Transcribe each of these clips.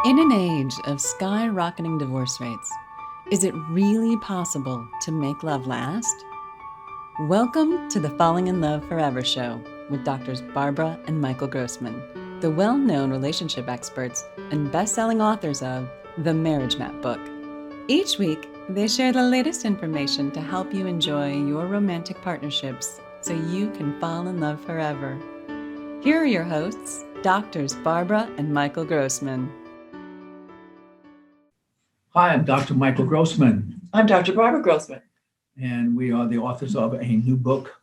In an age of skyrocketing divorce rates, is it really possible to make love last? Welcome to the Falling in Love Forever show with Doctors Barbara and Michael Grossman, the well-known relationship experts and best-selling authors of The Marriage Map book. Each week, they share the latest information to help you enjoy your romantic partnerships so you can fall in love forever. Here are your hosts, Doctors Barbara and Michael Grossman. Hi, I'm Dr. Michael Grossman, I'm Dr. Barbara Grossman. and we are the authors of a new book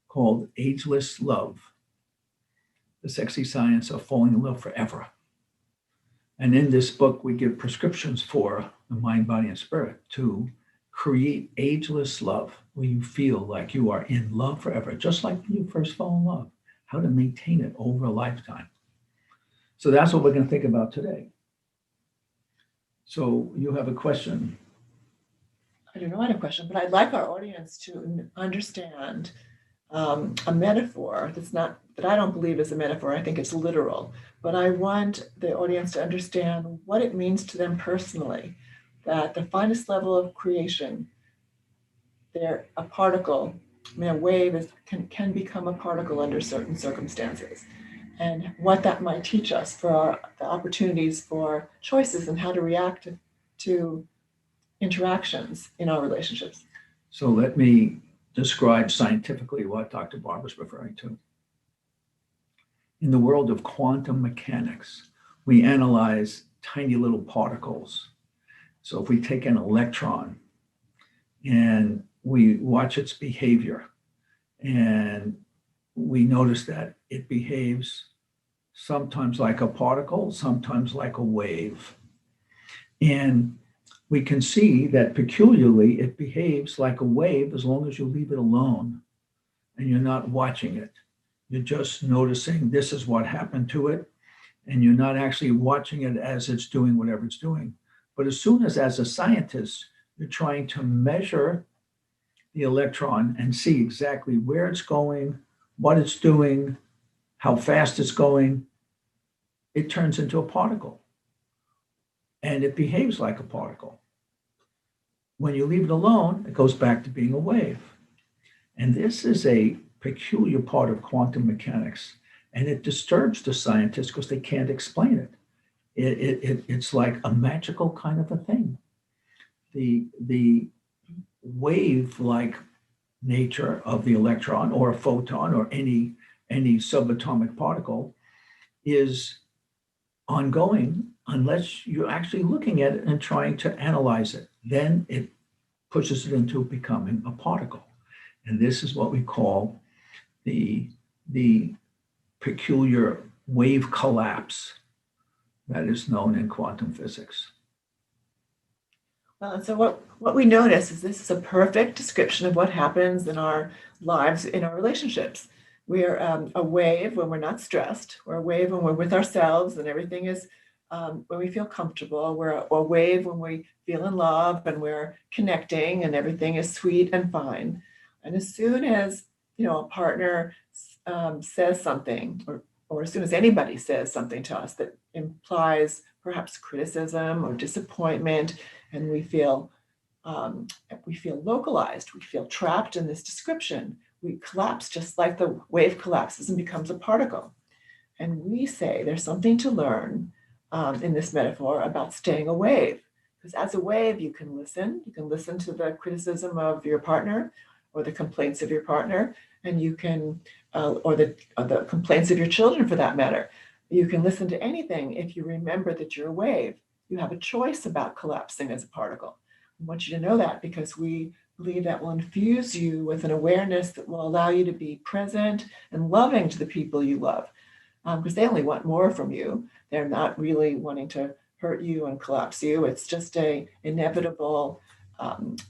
called Ageless Love, The Sexy Science of Falling in Love Forever. And in this book, we give prescriptions for the mind, body, and spirit to create ageless love, where you feel like you are in love forever, just like when you first fell in love, how to maintain it over a lifetime. So that's what we're going to think about today. So you have a question. I don't know what a question, but I'd like our audience to understand a metaphor that I don't believe is a metaphor. I think it's literal, but I want the audience to understand what it means to them personally, that the finest level of creation, they're a particle, a wave can become a particle under certain circumstances, and what that might teach us for the opportunities for choices and how to react to interactions in our relationships. So let me describe scientifically what Dr. Barber's referring to. In the world of quantum mechanics, we analyze tiny little particles. So if we take an electron and we watch its behavior, and we notice that it behaves sometimes like a particle, sometimes like a wave. And we can see that peculiarly it behaves like a wave as long as you leave it alone and you're not watching it. You're just noticing this is what happened to it, and you're not actually watching it as it's doing whatever it's doing. But as soon as a scientist, you're trying to measure the electron and see exactly where it's going, what it's doing, how fast it's going, it turns into a particle. And it behaves like a particle. When you leave it alone, it goes back to being a wave. And this is a peculiar part of quantum mechanics, and it disturbs the scientists because they can't explain it. It's like a magical kind of a thing. The wave-like nature of the electron or a photon or any subatomic particle is ongoing unless you're actually looking at it and trying to analyze it. Then it pushes it into becoming a particle. And this is what we call the peculiar wave collapse that is known in quantum physics. Well, and so what we notice is this is a perfect description of what happens in our lives, in our relationships. We're a wave when we're not stressed. We're a wave when we're with ourselves and everything is when we feel comfortable. We're a wave when we feel in love and we're connecting and everything is sweet and fine. And as soon as a partner says something, or as soon as anybody says something to us that implies perhaps criticism or disappointment, and we feel localized, we feel trapped in this description, we collapse just like the wave collapses and becomes a particle. And we say there's something to learn in this metaphor about staying a wave. Because as a wave, you can listen to the criticism of your partner or the complaints of your partner, and you can, or the complaints of your children for that matter. You can listen to anything if you remember that you're a wave. You have a choice about collapsing as a particle. I want you to know that because we believe that will infuse you with an awareness that will allow you to be present and loving to the people you love, because they only want more from you. They're not really wanting to hurt you and collapse you. It's just a inevitable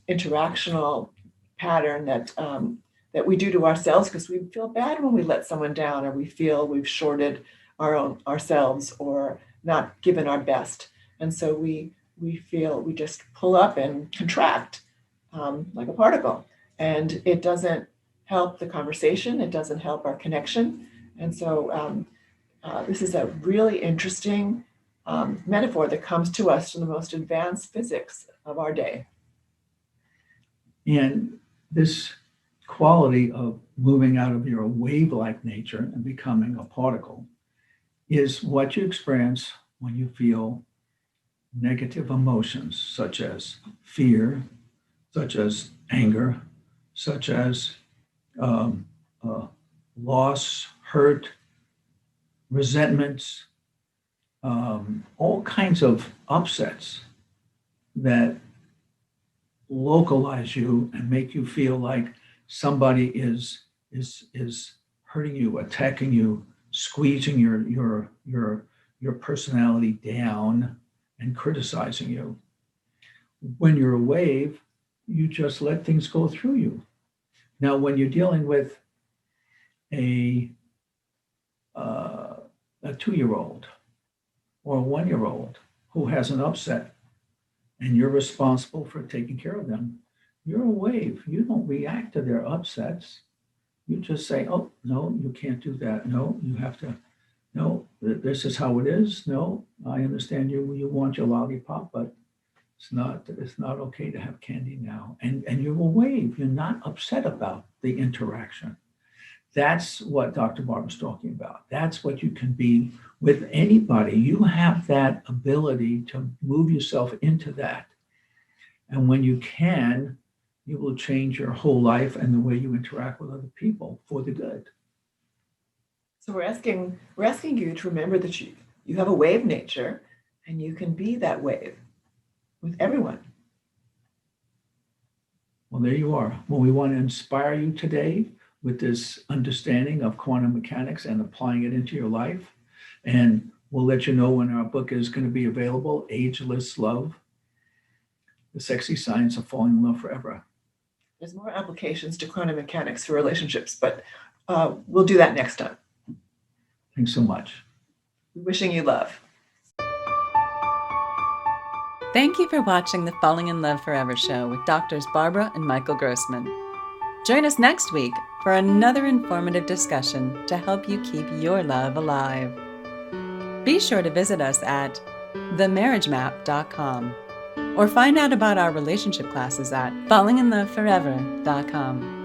interactional pattern that we do to ourselves because we feel bad when we let someone down, or we feel we've shorted ourselves or not given our best. And so we feel we just pull up and contract like a particle. And it doesn't help the conversation. It doesn't help our connection. And so this is a really interesting metaphor that comes to us from the most advanced physics of our day. And this quality of moving out of your wave-like nature and becoming a particle is what you experience when you feel negative emotions, such as fear, such as anger, such as um, loss, hurt, resentments, all kinds of upsets that localize you and make you feel like somebody is hurting you, attacking you, squeezing your personality down and criticizing you. When you're a wave, you just let things go through you. Now, when you're dealing with a 2-year-old or a 1-year-old who has an upset and you're responsible for taking care of them, you're a wave. You don't react to their upsets. You just say, oh, no, you can't do that. No, you have to, no, this is how it is. No, I understand you want your lollipop, but it's not okay to have candy now. And you're a wave. You're not upset about the interaction. That's what Dr. Barbara's talking about. That's what you can be with anybody. You have that ability to move yourself into that. And when you can, you will change your whole life and the way you interact with other people for the good. So we're asking you to remember that you have a wave nature and you can be that wave with everyone. Well, there you are. Well, we want to inspire you today with this understanding of quantum mechanics and applying it into your life. And we'll let you know when our book is going to be available, Ageless Love, The Sexy Science of Falling in Love Forever. There's more applications to quantum mechanics for relationships, but we'll do that next time. Thanks so much. Wishing you love. Thank you for watching the Falling in Love Forever show with Doctors Barbara and Michael Grossman. Join us next week for another informative discussion to help you keep your love alive. Be sure to visit us at themarriagemap.com or find out about our relationship classes at fallinginloveforever.com.